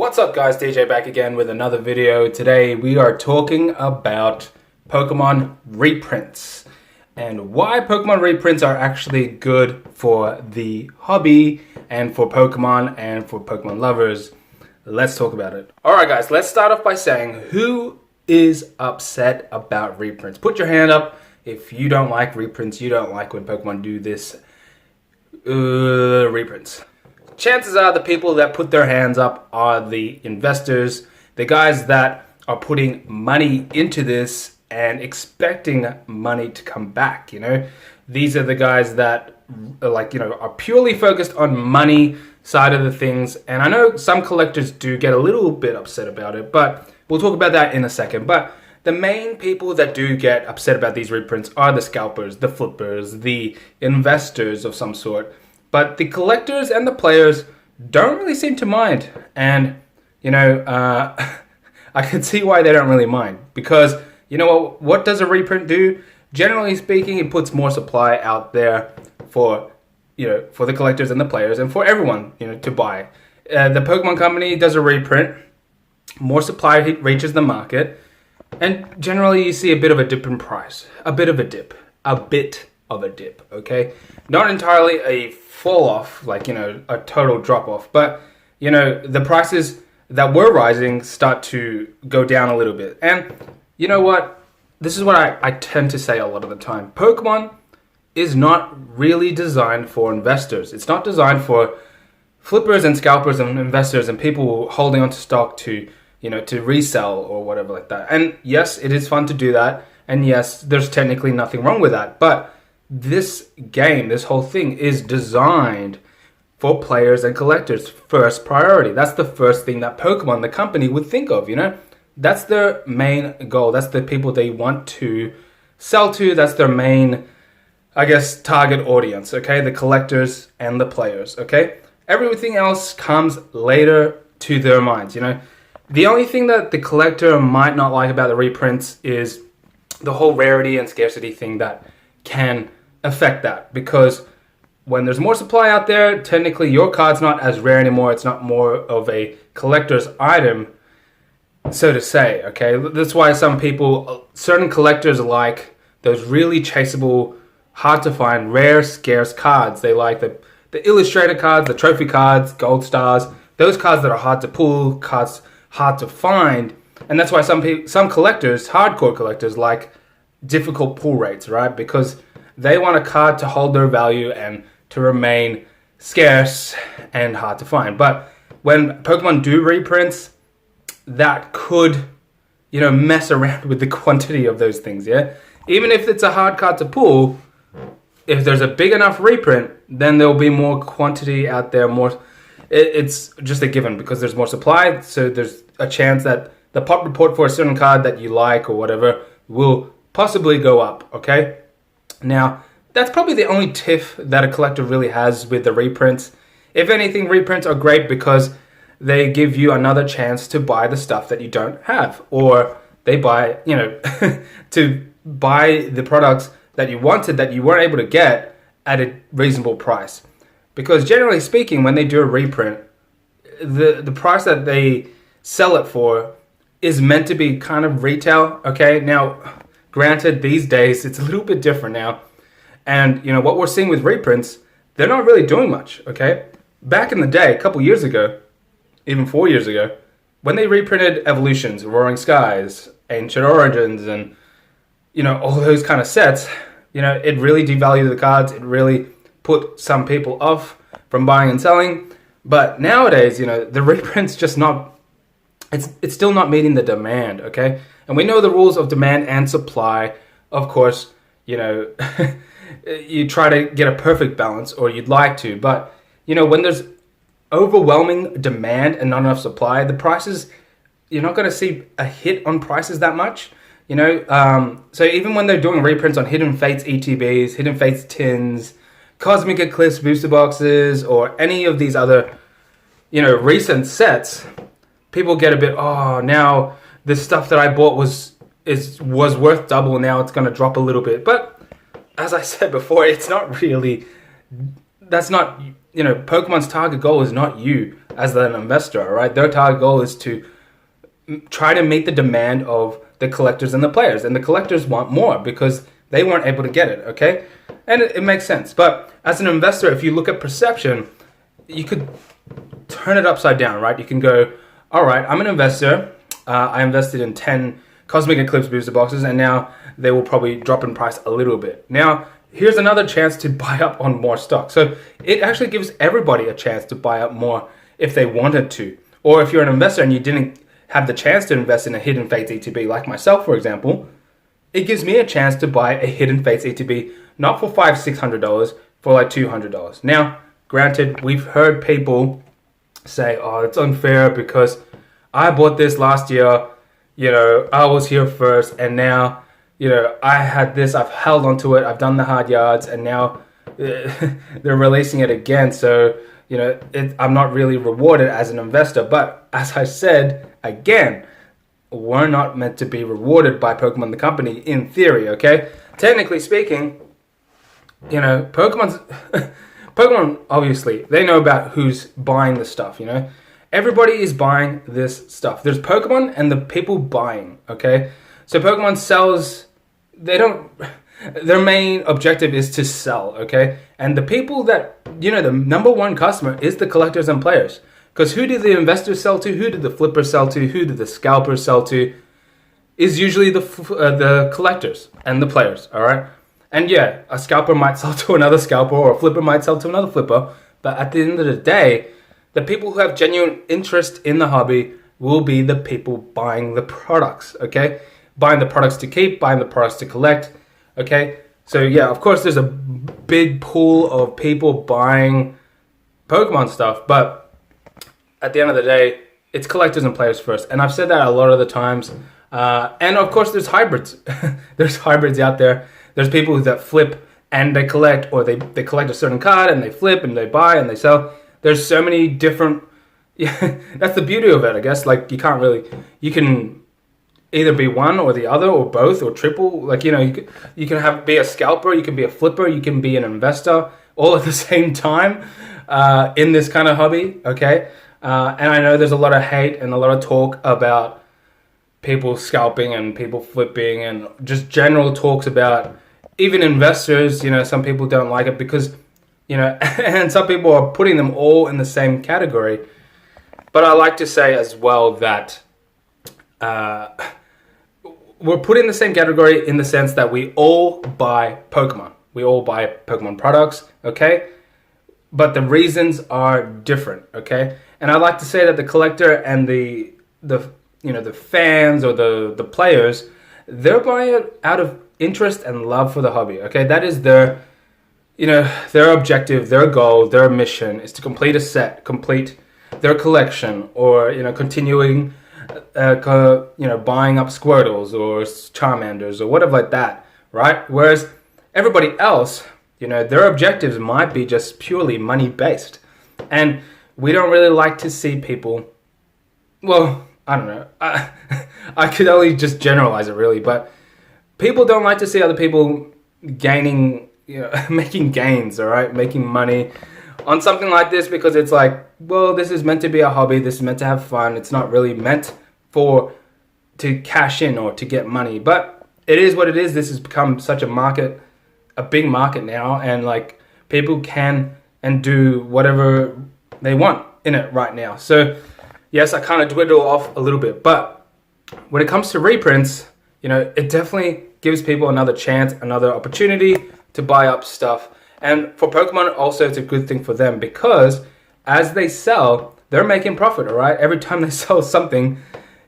What's up guys, DJ back again with another video. Today we are talking about Pokemon reprints and why Pokemon reprints are actually good for the hobby and for Pokemon and for Pokemon lovers. Let's talk about it. Alright guys, let's start off by saying who is upset about reprints. Put your hand up if you don't like reprints, you don't like when Pokemon do this reprints. Chances are the people that put their hands up are the investors, the guys that are putting money into this and expecting money to come back, you know. These are the guys that are purely focused on money side of the things. And I know some collectors do get a little bit upset about it, but we'll talk about that in a second. But the main people that do get upset about these reprints are the scalpers, the flippers, the investors of some sort. But the collectors and the players don't really seem to mind. And, you know, I can see why they don't really mind. Because, you know what does a reprint do? Generally speaking, it puts more supply out there for, you know, for the collectors and the players and for everyone, you know, to buy. The Pokemon Company does a reprint. More supply reaches the market. And generally you see a bit of a dip in price. A bit of a dip, okay? Not entirely a fall off, like, you know, a total drop off, but, you know, the prices that were rising start to go down a little bit. And you know what? This is what I tend to say a lot of the time. Pokemon is not really designed for investors. It's not designed for flippers and scalpers and investors and people holding onto stock to, you know, to resell or whatever like that. And yes, it is fun to do that. And yes, there's technically nothing wrong with that. But this game, this whole thing is designed for players and collectors first priority. That's the first thing that Pokemon, the company, would think of, you know? That's their main goal. That's the people they want to sell to. That's their main, I guess, target audience, okay? The collectors and the players, okay? Everything else comes later to their minds, you know? The only thing that the collector might not like about the reprints is the whole rarity and scarcity thing that can affect that, because when there's more supply out there, technically your card's not as rare anymore. It's not more of a collector's item, so to say, okay? That's why some people, certain collectors like those really chaseable, hard to find, rare, scarce cards. They like the illustrated cards, the trophy cards, gold stars, those cards that are hard to pull, cards hard to find. And that's why some collectors, hardcore collectors, like difficult pull rates, right? Because they want a card to hold their value and to remain scarce and hard to find. But when Pokemon do reprints, that could, you know, mess around with the quantity of those things, yeah? Even if it's a hard card to pull, if there's a big enough reprint, then there'll be more quantity out there, more. It's just a given because there's more supply, so there's a chance that the pop report for a certain card that you like or whatever will possibly go up, okay? Now, that's probably the only tiff that a collector really has with the reprints. If anything, reprints are great because they give you another chance to buy the stuff that you don't have. Or they buy, you know, to buy the products that you wanted that you weren't able to get at a reasonable price. Because generally speaking, when they do a reprint, the price that they sell it for is meant to be kind of retail, okay? Now, granted, these days, it's a little bit different now. And, you know, what we're seeing with reprints, they're not really doing much, okay? Back in the day, a couple years ago, even 4 years ago, when they reprinted Evolutions, Roaring Skies, Ancient Origins, and, you know, all those kind of sets, you know, it really devalued the cards. It really put some people off from buying and selling. But nowadays, you know, the reprints just not, it's still not meeting the demand, okay? And we know the rules of demand and supply. Of course, you know, you try to get a perfect balance, or you'd like to. But, you know, when there's overwhelming demand and not enough supply, the prices, you're not going to see a hit on prices that much, you know? So even when they're doing reprints on Hidden Fates ETBs, Hidden Fates tins, Cosmic Eclipse booster boxes, or any of these other, you know, recent sets, people get a bit, oh, now the stuff that I bought was worth double, now it's going to drop a little bit. But as I said before, it's not really, that's not, you know, Pokemon's target goal is not you as an investor, all right? Their target goal is to try to meet the demand of the collectors and the players. And the collectors want more because they weren't able to get it, okay? And it makes sense. But as an investor, if you look at perception, you could turn it upside down, right? You can go, all right, I'm an investor. I invested in 10 Cosmic Eclipse booster boxes, and now they will probably drop in price a little bit. Now, here's another chance to buy up on more stock. So it actually gives everybody a chance to buy up more if they wanted to. Or if you're an investor and you didn't have the chance to invest in a Hidden Fates ETB, like myself, for example, it gives me a chance to buy a Hidden Fates ETB, not for $500-$600, for like $200. Now, granted, we've heard people say, oh, it's unfair because I bought this last year, you know, I was here first, and now, you know, I had this, I've held onto it, I've done the hard yards, and now they're releasing it again. So, you know, I'm not really rewarded as an investor. But as I said, again, we're not meant to be rewarded by Pokemon the company in theory, okay? Technically speaking, you know, Pokemon, obviously, they know about who's buying the stuff, you know? Everybody is buying this stuff. There's Pokemon and the people buying, okay? So Pokemon sells, their main objective is to sell, okay? And the people that, you know, the number one customer is the collectors and players. Because who do the investors sell to? Who do the flippers sell to? Who do the scalpers sell to? Is usually the collectors and the players, all right? And yeah, a scalper might sell to another scalper, or a flipper might sell to another flipper. But at the end of the day, the people who have genuine interest in the hobby will be the people buying the products, okay? Buying the products to keep, buying the products to collect, okay? So yeah, of course there's a big pool of people buying Pokemon stuff, but at the end of the day, it's collectors and players first. And I've said that a lot of the times. And of course there's hybrids. There's hybrids out there. There's people that flip and they collect, or they collect a certain card and they flip and they buy and they sell. There's so many different, yeah, that's the beauty of it, I guess. Like, you can either be one or the other, or both, or triple. Like, you know, you can be a scalper, you can be a flipper, you can be an investor, all at the same time in this kind of hobby, okay? And I know there's a lot of hate and a lot of talk about people scalping and people flipping, and just general talks about even investors. You know, some people don't like it because, you know, and some people are putting them all in the same category. But I like to say as well that we're put in the same category in the sense that we all buy Pokemon. We all buy Pokemon products, okay? But the reasons are different, okay? And I like to say that the collector and the fans or the players, they're buying it out of interest and love for the hobby, okay? That is their objective, their goal, their mission is to complete a set, complete their collection, or, you know, continuing, buying up Squirtles or Charmanders or whatever like that, right? Whereas everybody else, you know, their objectives might be just purely money-based. And we don't really like to see people, well, I don't know, I could only just generalize it really, but people don't like to see other people gaining, you know, making gains, all right, making money on something like this, because it's like, well, this is meant to be a hobby, this is meant to have fun, it's not really meant to cash in or to get money. But it is what it is. This has become such a big market now, and like, people can and do whatever they want in it right now. So yes, I kind of dwindle off a little bit, but when it comes to reprints, you know, it definitely gives people another chance, another opportunity to buy up stuff. And for Pokemon also, it's a good thing for them, because as they sell, they're making profit, all right? Every time they sell something,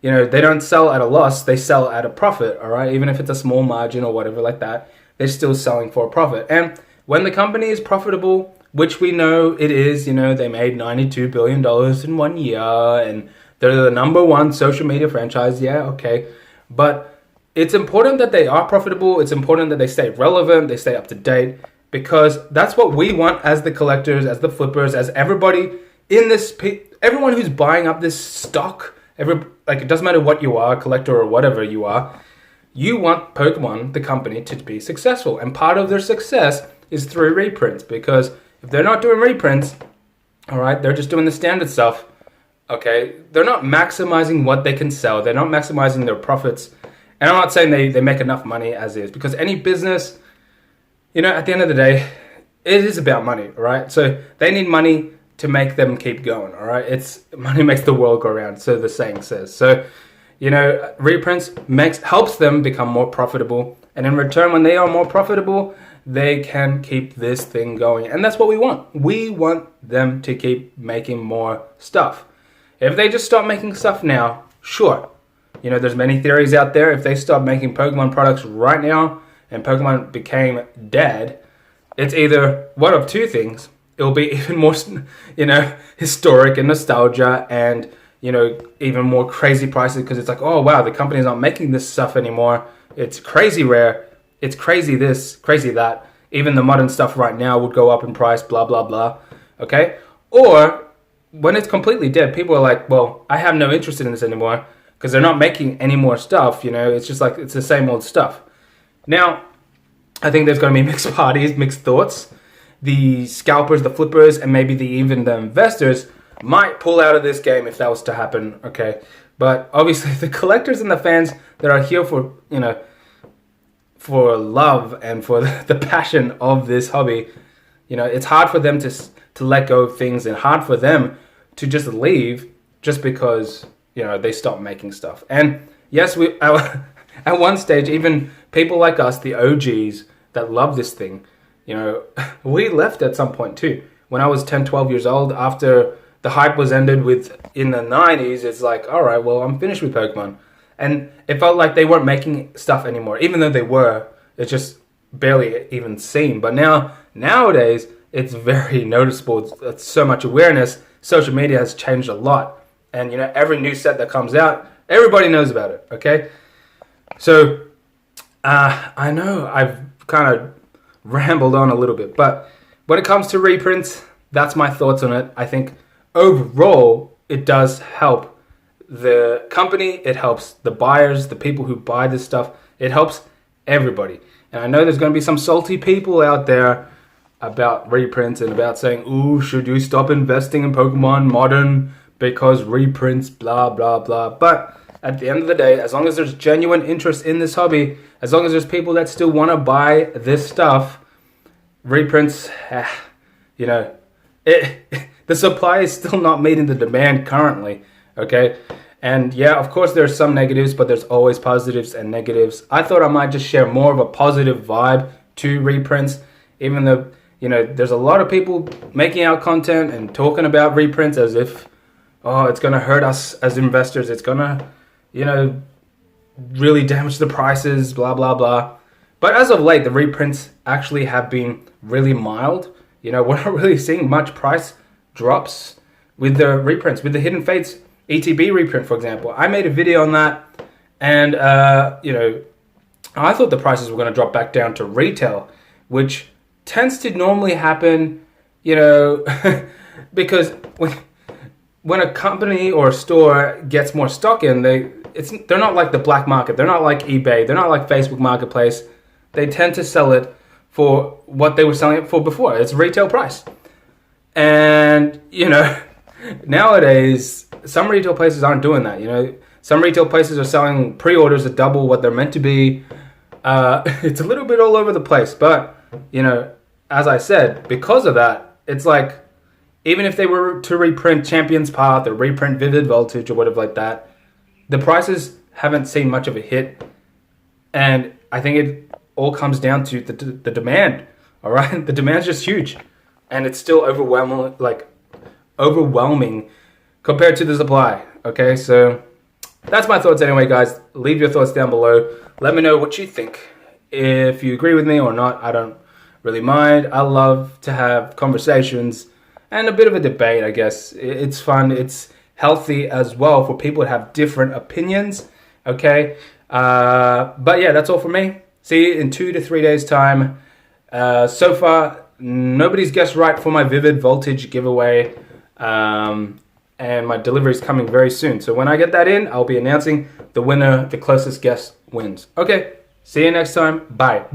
you know, they don't sell at a loss, they sell at a profit, all right? Even if it's a small margin or whatever like that, they're still selling for a profit. And when the company is profitable, which we know it is, you know, they made $92 billion in 1 year, and they're the number one social media franchise, yeah, okay. But it's important that they are profitable, it's important that they stay relevant, they stay up to date, because that's what we want as the collectors, as the flippers, as everybody in this, everyone who's buying up this stock, it doesn't matter what you are, collector or whatever you are, you want Pokemon, the company, to be successful. And part of their success is through reprints, because if they're not doing reprints, all right, they're just doing the standard stuff, Okay, they're not maximizing what they can sell. They're not maximizing their profits. And I'm not saying they make enough money as is, because any business, you know, at the end of the day, it is about money, right? So they need money to make them keep going, all right? It's money makes the world go around, so the saying says. So, you know, reprints helps them become more profitable, and in return, when they are more profitable, they can keep this thing going, and that's what we want. We want them to keep making more stuff. If they just stop making stuff now, sure. You know, there's many theories out there. If they stop making Pokemon products right now and Pokemon became dead, it's either one of two things. It'll be even more, you know, historic and nostalgia, and, you know, even more crazy prices, because it's like, oh, wow, the company's not making this stuff anymore. It's crazy rare. It's crazy this, crazy that. Even the modern stuff right now would go up in price, blah, blah, blah. Okay? Or when it's completely dead, people are like, well, I have no interest in this anymore, because they're not making any more stuff. You know, it's just like, it's the same old stuff. Now, I think there's going to be mixed parties, mixed thoughts. The scalpers, the flippers, and maybe even the investors might pull out of this game if that was to happen, okay? But obviously the collectors and the fans that are here for, you know, for love and for the passion of this hobby, you know, it's hard for them to let go of things, and hard for them to just leave just because, you know, they stop making stuff. And yes, at one stage, even people like us, the OGs that love this thing, you know, we left at some point too. When I was 10, 12 years old, after the hype was ended in the 90s, it's like, all right, well, I'm finished with Pokemon. And it felt like they weren't making stuff anymore, even though they were. It's just barely even seen. But nowadays, it's very noticeable. It's so much awareness. Social media has changed a lot. And, you know, every new set that comes out, everybody knows about it, okay? So, I know I've kind of rambled on a little bit, but when it comes to reprints, that's my thoughts on it. I think overall, it does help the company, it helps the buyers, the people who buy this stuff, it helps everybody. And I know there's going to be some salty people out there about reprints and about saying, ooh, should you stop investing in Pokemon Modern because reprints, blah, blah, blah. But at the end of the day, as long as there's genuine interest in this hobby, as long as there's people that still want to buy this stuff, reprints, you know, the supply is still not meeting the demand currently, okay? And yeah, of course there's some negatives, but there's always positives and negatives. I thought I might just share more of a positive vibe to reprints, even though, you know, there's a lot of people making out content and talking about reprints as if, oh, it's going to hurt us as investors. It's going to, you know, really damage the prices, blah, blah, blah. But as of late, the reprints actually have been really mild. You know, we're not really seeing much price drops with the reprints, with the Hidden Fates ETB reprint, for example. I made a video on that, and, you know, I thought the prices were going to drop back down to retail, which tends to normally happen, you know, because when a company or a store gets more stock in, they're not like the black market. They're not like eBay. They're not like Facebook Marketplace. They tend to sell it for what they were selling it for before. It's retail price. And, you know, nowadays, some retail places aren't doing that, you know. Some retail places are selling pre-orders at double what they're meant to be. It's a little bit all over the place. But, you know, as I said, because of that, it's like, even if they were to reprint Champion's Path or reprint Vivid Voltage or whatever like that, the prices haven't seen much of a hit. And I think it all comes down to the demand, all right? The demand's just huge. And it's still overwhelming compared to the supply, okay? So that's my thoughts anyway, guys. Leave your thoughts down below. Let me know what you think. If you agree with me or not, I don't really mind. I love to have conversations and a bit of a debate, I guess. It's fun. It's healthy as well for people to have different opinions, okay? But yeah, that's all from me. See you in 2 to 3 days' time. So far, nobody's guessed right for my Vivid Voltage giveaway. And my delivery is coming very soon. So when I get that in, I'll be announcing the winner. The closest guess wins. Okay, see you next time. Bye.